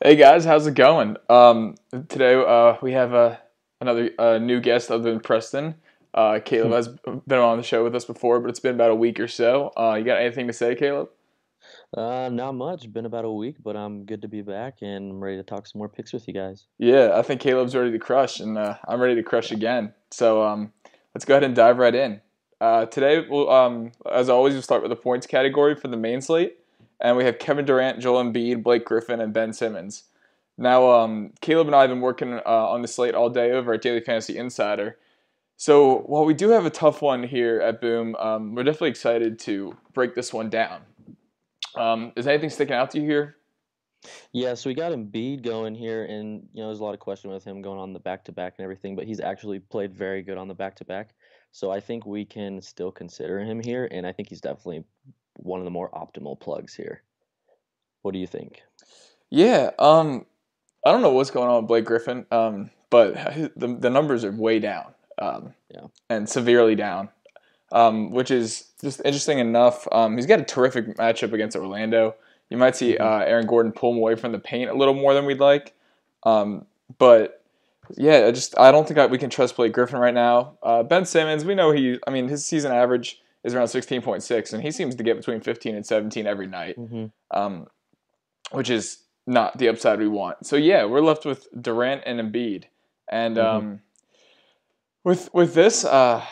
Hey guys, how's it going? Today we have another new guest other than Preston. Caleb has been on the show with us before, but it's been about a week or so. You got anything to say, Caleb? Not much. Been about a week, but I'm good to be back and I'm ready to talk some more picks with you guys. Yeah, I think Caleb's ready to crush, and I'm ready to crush again. So let's go ahead and dive right in. Today, as always, we'll start with the points category for the main slate, and we have Kevin Durant, Joel Embiid, Blake Griffin, and Ben Simmons. Now, Caleb and I have been working on the slate all day over at Daily Fantasy Insider. So while we do have a tough one here at Boom, we're definitely excited to break this one down. Is anything sticking out to you here? Yeah, so we got Embiid going here, and there's a lot of question with him going on the back-to-back and everything, but he's actually played very good on the back-to-back. So I think we can still consider him here, and I think he's definitely one of the more optimal plugs here. What do you think? Yeah, I don't know what's going on with Blake Griffin, but the numbers are way down Yeah. and severely down, which is just interesting enough. He's got a terrific matchup against Orlando. You might see hmm Aaron Gordon pull him away from the paint a little more than we'd like, but yeah, I don't think we can trust Blake Griffin right now. Ben Simmons, we know his season average is around 16.6, and he seems to get between 15 and 17 every night, hmm um, which is not the upside we want. So yeah, we're left with Durant and Embiid, and hmm with this, I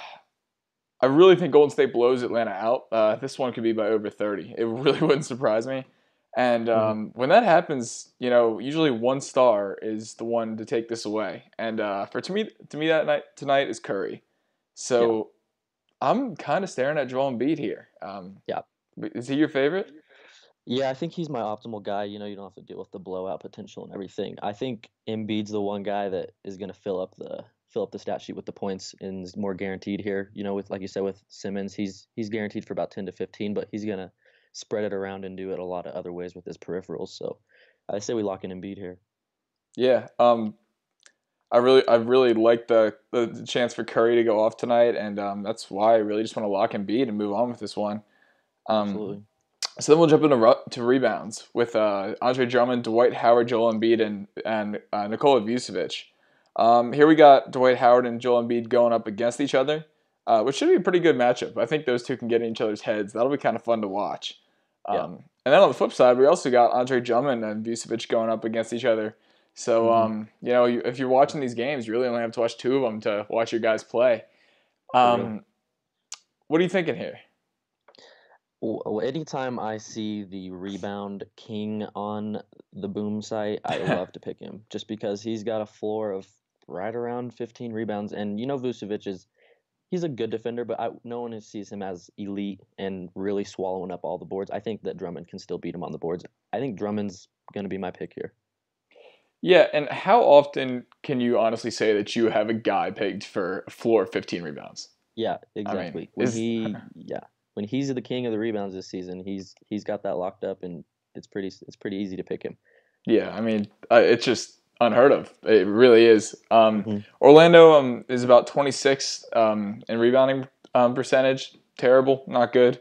really think Golden State blows Atlanta out. This one could be by over 30. It really wouldn't surprise me. And hmm when that happens, usually one star is the one to take this away. And for to me that night tonight is Curry. Yeah. So I'm kind of staring at Joel Embiid here. Yeah. Is he your favorite? Yeah, I think he's my optimal guy. You don't have to deal with the blowout potential and everything. I think Embiid's the one guy that is going to fill up the stat sheet with the points and is more guaranteed here. With like you said with Simmons, he's guaranteed for about 10 to 15, but he's going to spread it around and do it a lot of other ways with his peripherals. So I say we lock in Embiid here. Yeah. I really like the chance for Curry to go off tonight, and that's why I really just want to lock Embiid and move on with this one. Um, Absolutely. So then we'll jump into to rebounds with Andre Drummond, Dwight Howard, Joel Embiid, and Nikola Vucevic. Here we got Dwight Howard and Joel Embiid going up against each other, which should be a pretty good matchup. I think those two can get in each other's heads. That'll be kind of fun to watch. Yeah. And then on the flip side, we also got Andre Drummond and Vucevic going up against each other. So hmm if you're watching these games, you really only have to watch two of them to watch your guys play. For real. Um, what are you thinking here? Anytime I see the rebound king on the boom site, I love to pick him just because he's got a floor of right around 15 rebounds. And Vucevic he's a good defender, but no one sees him as elite and really swallowing up all the boards. I think that Drummond can still beat him on the boards. I think Drummond's going to be my pick here. Yeah, and how often can you honestly say that you have a guy pegged for a floor of 15 rebounds? Yeah, I mean, exactly. is When he's the king of the rebounds this season, he's got that locked up, and it's pretty easy to pick him. yeah, I mean, it's just unheard of. It really is. hmm Orlando is about 26 in rebounding percentage. Terrible, not good.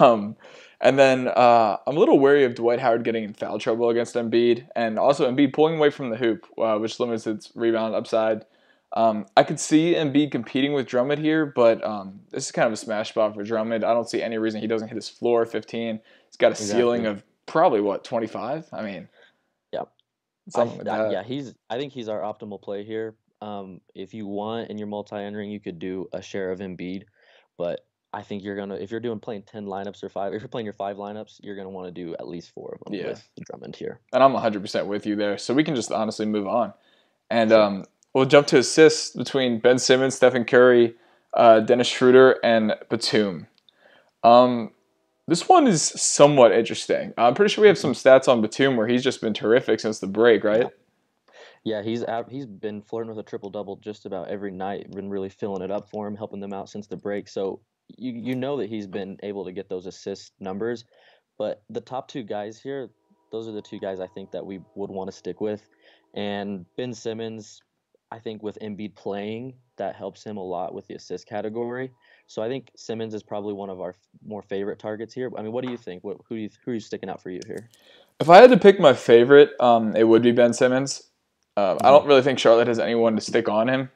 Um, and then I'm a little wary of Dwight Howard getting in foul trouble against Embiid, and also Embiid pulling away from the hoop, which limits its rebound upside. I could see Embiid competing with Drummond here, but this is kind of a smash spot for Drummond. I don't see any reason he doesn't hit his floor 15. He's got a ceiling Exactly. of probably what 25. I mean, Yeah. something like that. Yeah, I think he's our optimal play here. If you want in your multi-entering, you could do a share of Embiid, but I think if you're doing playing 10 lineups or five, if you're playing your five lineups, you're gonna want to do at least four of them Yeah, with Drummond here. and I'm 100% with you there. So we can just honestly move on, and Sure. we'll jump to assists between Ben Simmons, Stephen Curry, Dennis Schroeder, and Batum. Um, this one is somewhat interesting. I'm pretty sure we have hmm some stats on Batum where he's just been terrific since the break, Yeah. right? Yeah, he's been flirting with a triple double just about every night. Been really filling it up for him, helping them out since the break. So you know that he's been able to get those assist numbers. But the top two guys here, those are the two guys I think that we would want to stick with. And Ben Simmons, I think with Embiid playing, that helps him a lot with the assist category. So I think Simmons is probably one of our more favorite targets here. I mean, what do you think? Who are you sticking out for you here? If I had to pick my favorite, it would be Ben Simmons. I Hmm. don't really think Charlotte has anyone to stick on him.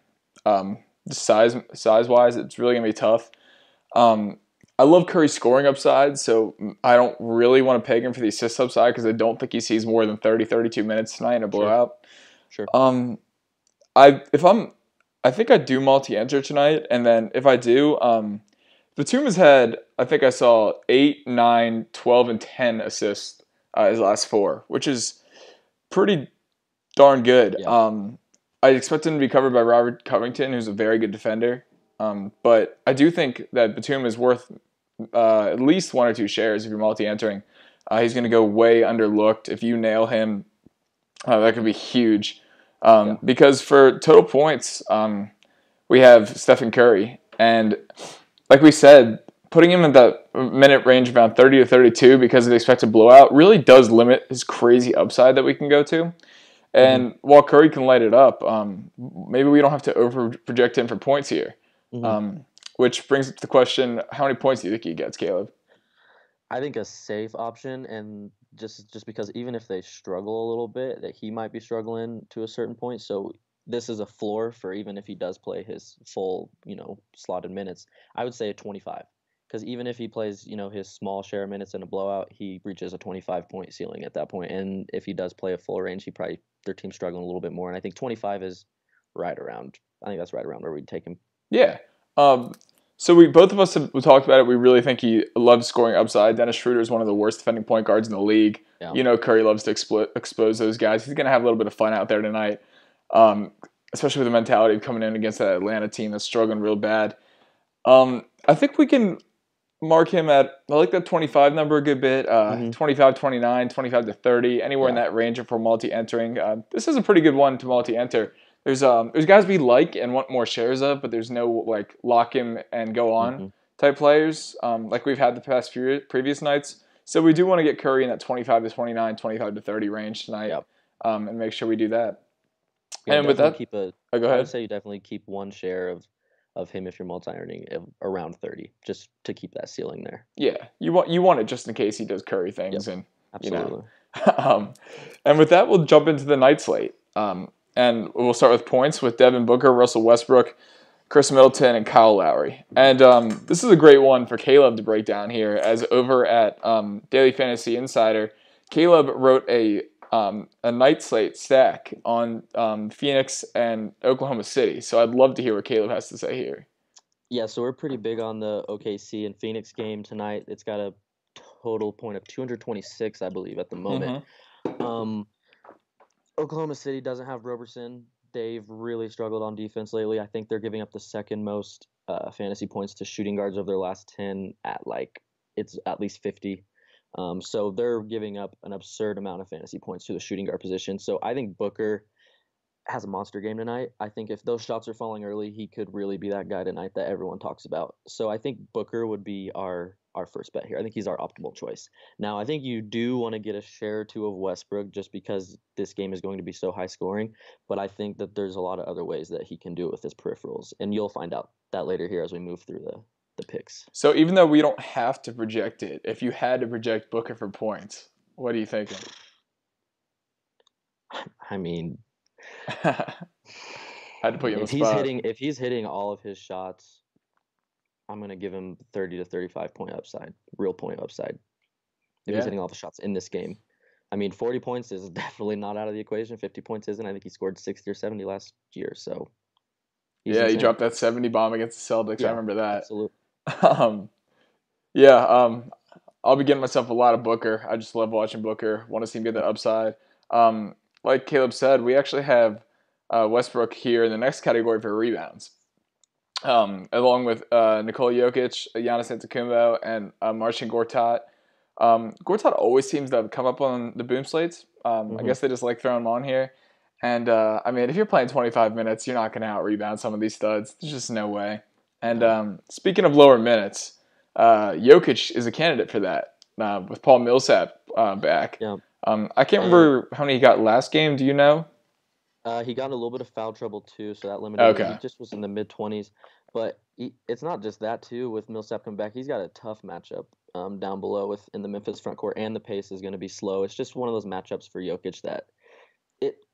Size wise, it's really gonna be tough. Um, I love Curry's scoring upside, so I don't really want to peg him for the assist upside because I don't think he sees more than 30, 32 minutes tonight in a Sure, blowout. sure. Um, I if I'm, I think I do multi-enter tonight, and then if I do, Batum has had, I think I saw 8, 9, 12, and 10 assists his last four, which is pretty darn good. Yeah, I expect him to be covered by Robert Covington, who's a very good defender. But I do think that Batum is worth at least one or two shares if you're multi-entering. He's going to go way underlooked. If you nail him, that could be huge. yeah, Because for total points, we have Stephen Curry. And like we said, putting him in that minute range around 30 to 32 because of the expected blowout really does limit his crazy upside that we can go to. hmm, And while Curry can light it up, maybe we don't have to over project him for points here. hmm. Um, which brings up the question: how many points do you think he gets, Caleb? I think a safe option, and just because even if they struggle a little bit, that he might be struggling to a certain point. So this is a floor for even if he does play his full, slotted minutes. I would say a 25, because even if he plays, his small share of minutes in a blowout, he reaches a 25-point ceiling at that point. And if he does play a full range, their team's struggling a little bit more. And I think 25 is right around. I think that's right around where we'd take him. Yeah. Um, so we both of us have we talked about it. We really think he loves scoring upside. Dennis Schroeder is one of the worst defending point guards in the league. Yeah. You know, Curry loves to expose those guys. He's going to have a little bit of fun out there tonight, um, especially with the mentality of coming in against that Atlanta team that's struggling real bad. I think we can mark him at, I like that 25 number a good bit, Hmm. 25, 29, 25 to 30, anywhere in Yeah. that range for multi-entering. This is a pretty good one to multi-enter. There's guys we like and want more shares of, but there's no like lock him and go on Hmm. type players like we've had the past few previous nights. So we do want to get Curry in that 25 to 29, 25 to 30 range tonight, Yeah. and make sure we do that. Yeah, And with definitely that, keep a. oh, go I would ahead. say you definitely keep one share of him if you're multi-earning around 30, just to keep that ceiling there. Yeah, you want it just in case he does Curry Yep, things, and you know. absolutely. um, and with that, we'll jump into the night slate. And we'll start with points with Devin Booker, Russell Westbrook, Chris Middleton, and Kyle Lowry. And this is a great one for Caleb to break down here, as over at Daily Fantasy Insider, Caleb wrote a night slate stack on Phoenix and Oklahoma City. So I'd love to hear what Caleb has to say here. Yeah, so we're pretty big on the OKC and Phoenix game tonight. It's got a total point of 226, I believe, at the moment. Mm-hmm. Um, Oklahoma City doesn't have Roberson. They've really struggled on defense lately. I think they're giving up the second most fantasy points to shooting guards over their last 10 at it's at least 50. So they're giving up an absurd amount of fantasy points to the shooting guard position. So I think Booker has a monster game tonight. I think if those shots are falling early, he could really be that guy tonight that everyone talks about. So I think Booker would be our first bet here. I think he's our optimal choice. Now, I think you do want to get a share or two of Westbrook just because this game is going to be so high scoring, but I think that there's a lot of other ways that he can do it with his peripherals, and you'll find out that later here as we move through the picks. So even though we don't have to project it, if you had to project Booker for points, what are you thinking? I mean, Had to put you on the if he's spot. hitting all of his shots, I'm gonna give him 30 to 35 point upside, real point upside. If he's Yeah. hitting all the shots in this game. I mean, 40 points is definitely not out of the equation. 50 points isn't. I think he scored 60 or 70 last year, so he's Yeah, he insane. dropped that 70 bomb against the Celtics. I Yeah, remember that. absolutely. Um, yeah, I'll be getting myself a lot of Booker. I just love watching Booker. Want to see him get that upside. Like Caleb said, we actually have Westbrook here in the next category for rebounds, along with Nikola Jokic, Giannis Antetokounmpo, and Marcin Gortat. Gortat always seems to come up on the boom slates. I Hmm. guess they just like throwing him on here. And I mean, if you're playing 25 minutes, you're not going to out rebound some of these studs. There's just no way. And No. speaking of lower minutes, Jokic is a candidate for that with Paul Millsap back. Yeah. I can't And remember how many he got last game. Do you know? he got in a little bit of foul trouble too, so that limited it. He Okay. just was in the mid 20s. But it's not just that too. With Millsap coming back, he's got a tough matchup down below with in the Memphis front court, and the pace is going to be slow. It's just one of those matchups for Jokic that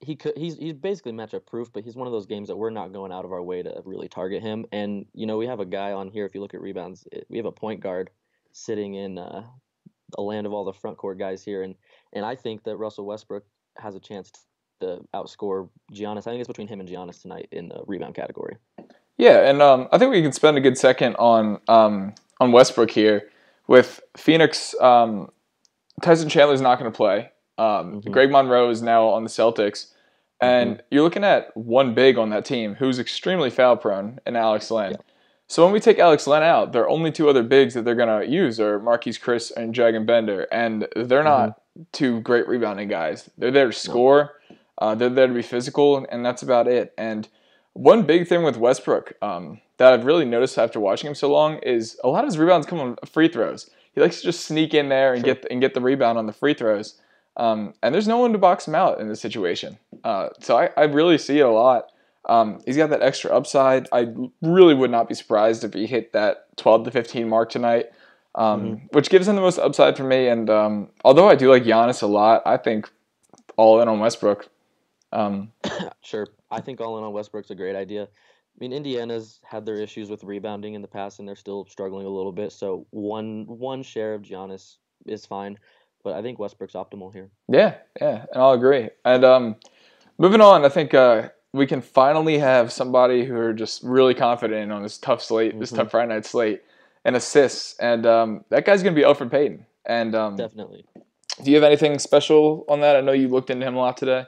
he's basically matchup proof, but he's one of those games that we're not going out of our way to really target him. And we have a guy on here. If you look at rebounds, we have a point guard sitting in a land of all the front court guys here, and I think that Russell Westbrook has a chance to outscore Giannis. I think it's between him and Giannis tonight in the rebound category. Yeah, and I think we can spend a good second on Westbrook here. With Phoenix, Tyson Chandler's not going to play. Greg Monroe is now on the Celtics. And you're looking at one big on that team who's extremely foul prone in Alex Len. Yeah. So when we take Alex Len out, there are only two other bigs that they're going to use are Marquise Chris and Dragan Bender. And they're not two great rebounding guys. They're there to score. They're there to be physical, and that's about it. And one big thing with Westbrook that I've really noticed after watching him so long is a lot of his rebounds come on free throws. He likes to just sneak in there and get the rebound on the free throws. And there's no one to box him out in this situation. So I really see it a lot. He's got that extra upside. I really would not be surprised if he hit that 12 to 15 mark tonight, which gives him the most upside for me. And although I do like Giannis a lot, I think all in on Westbrook. Sure. I think all in on Westbrook's a great idea. I mean, Indiana's had their issues with rebounding in the past, and they're still struggling a little bit. So one share of Giannis is fine, but I think Westbrook's optimal here. Yeah, and I'll agree. And moving on, I think we can finally have somebody who are just really confident on this tough slate, this tough Friday night slate, and assists. And that guy's going to be Elfrid Payton. And definitely. Do you have anything special on that? I know you looked into him a lot today.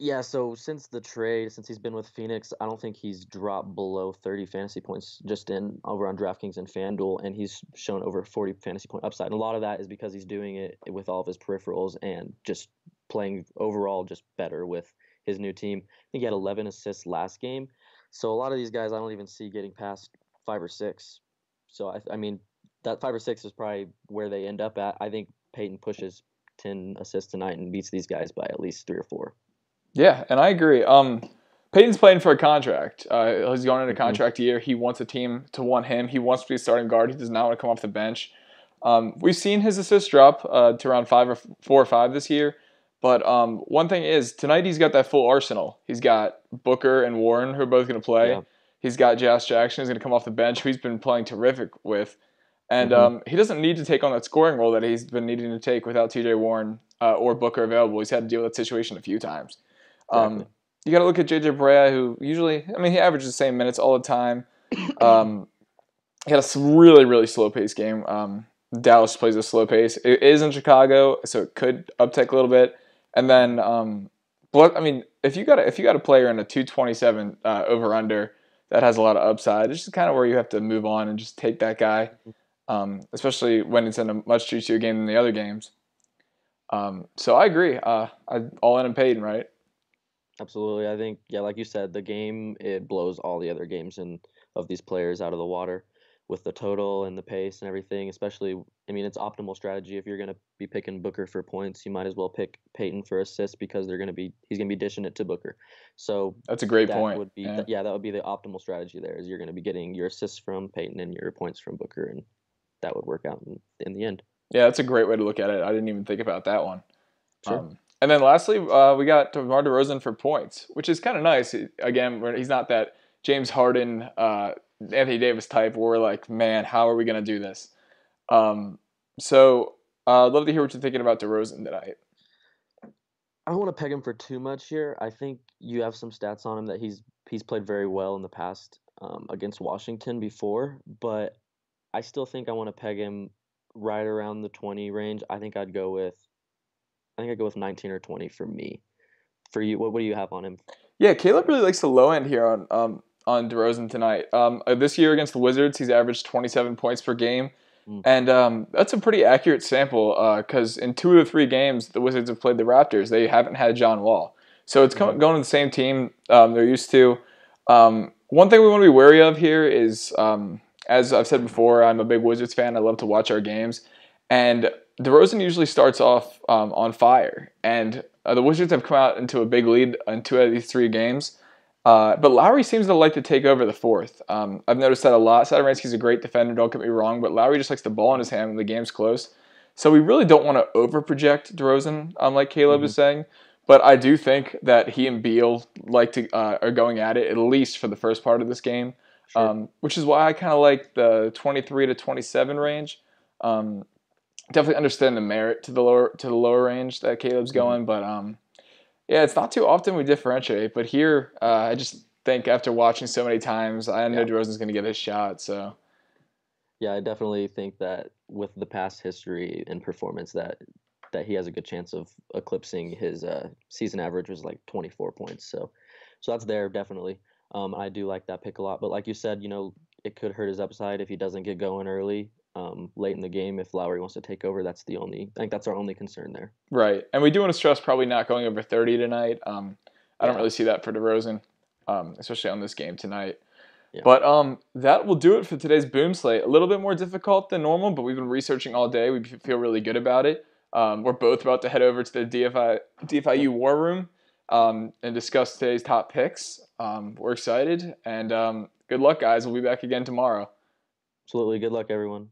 Yeah, so since the trade, since he's been with Phoenix, I don't think he's dropped below 30 fantasy points just over on DraftKings and FanDuel, and he's shown over 40 fantasy point upside. And a lot of that is because he's doing it with all of his peripherals and just playing overall just better with his new team. I think he had 11 assists last game. So a lot of these guys I don't even see getting past 5 or 6. So, I mean, that 5 or 6 is probably where they end up at. I think Payton pushes 10 assists tonight and beats these guys by at least 3 or 4. Yeah, and I agree. Payton's playing for a contract. He's going into a contract year. He wants a team to want him. He wants to be a starting guard. He does not want to come off the bench. We've seen his assists drop to around 4 or 5 this year. But one thing is, tonight he's got that full arsenal. He's got Booker and Warren, who are both going to play. Yeah. He's got Josh Jackson, who's going to come off the bench, who he's been playing terrific with. And he doesn't need to take on that scoring role that he's been needing to take without TJ Warren or Booker available. He's had to deal with that situation a few times. Exactly. You got to look at JJ Barea, who usually, he averages the same minutes all the time. He had a really, really slow-paced game. Dallas plays a slow pace. It is in Chicago, so it could uptick a little bit. And then, if you got a player in a 227 over/under that has a lot of upside, it's just kind of where you have to move on and just take that guy, especially when it's in a much juicier game than the other games. So I agree. All in on Payton, right? Absolutely. I think, like you said, the game, it blows all the other games of these players out of the water with the total and the pace and everything, especially, it's optimal strategy. If you're going to be picking Booker for points, you might as well pick Payton for assists because he's going to be dishing it to Booker. So that's a great point. That would be the optimal strategy there is you're going to be getting your assists from Payton and your points from Booker, and that would work out in the end. Yeah, that's a great way to look at it. I didn't even think about that one. Sure. And then lastly, we got DeMar DeRozan for points, which is kind of nice. Again, he's not that James Harden, Anthony Davis type where we're like, man, how are we going to do this? So I'd love to hear what you're thinking about DeRozan tonight. I don't want to peg him for too much here. I think you have some stats on him that he's played very well in the past against Washington before, but I still think I want to peg him right around the 20 range. I think I'd go with 19 or 20 for me. For you, what do you have on him? Yeah, Caleb really likes the low end here on DeRozan tonight. This year against the Wizards, he's averaged 27 points per game. And that's a pretty accurate sample because in 2 of the 3 games the Wizards have played the Raptors, they haven't had John Wall. So it's going to the same team they're used to. One thing we want to be wary of here is, as I've said before, I'm a big Wizards fan. I love to watch our games. And DeRozan usually starts off on fire. And the Wizards have come out into a big lead in 2 out of these 3 games. But Lowry seems to like to take over the fourth. I've noticed that a lot. Satoransky's a great defender, don't get me wrong, but Lowry just likes the ball in his hand when the game's close. So we really don't want to over-project DeRozan, like Caleb Hmm. is saying. But I do think that he and Beal are going at it, at least for the first part of this game, Sure. which is why I kind of like the 23 to 27 range. Um, Definitely understand the merit to the lower range that Caleb's Hmm. going, but yeah, it's not too often we differentiate, but here I just think after watching so many times, I know Yeah. DeRozan's going to get his shot. So Yeah, I definitely think that with the past history and performance that he has a good chance of eclipsing his season average was like 24 points. So that's there definitely. I do like that pick a lot, but like you said, it could hurt his upside if he doesn't get going early, late in the game. If Lowry wants to take over, I think that's our only concern there. right, and we do want to stress probably not going over 30 tonight. I don't Yeah, really see that for DeRozan, especially on this game tonight. yeah, But that will do it for today's boom slate. A little bit more difficult than normal, but we've been researching all day. We feel really good about it. We're both about to head over to the yep. DFIU War Room and discuss today's top picks. We're excited, and good luck, guys. We'll be back again tomorrow. Absolutely. Good luck, everyone.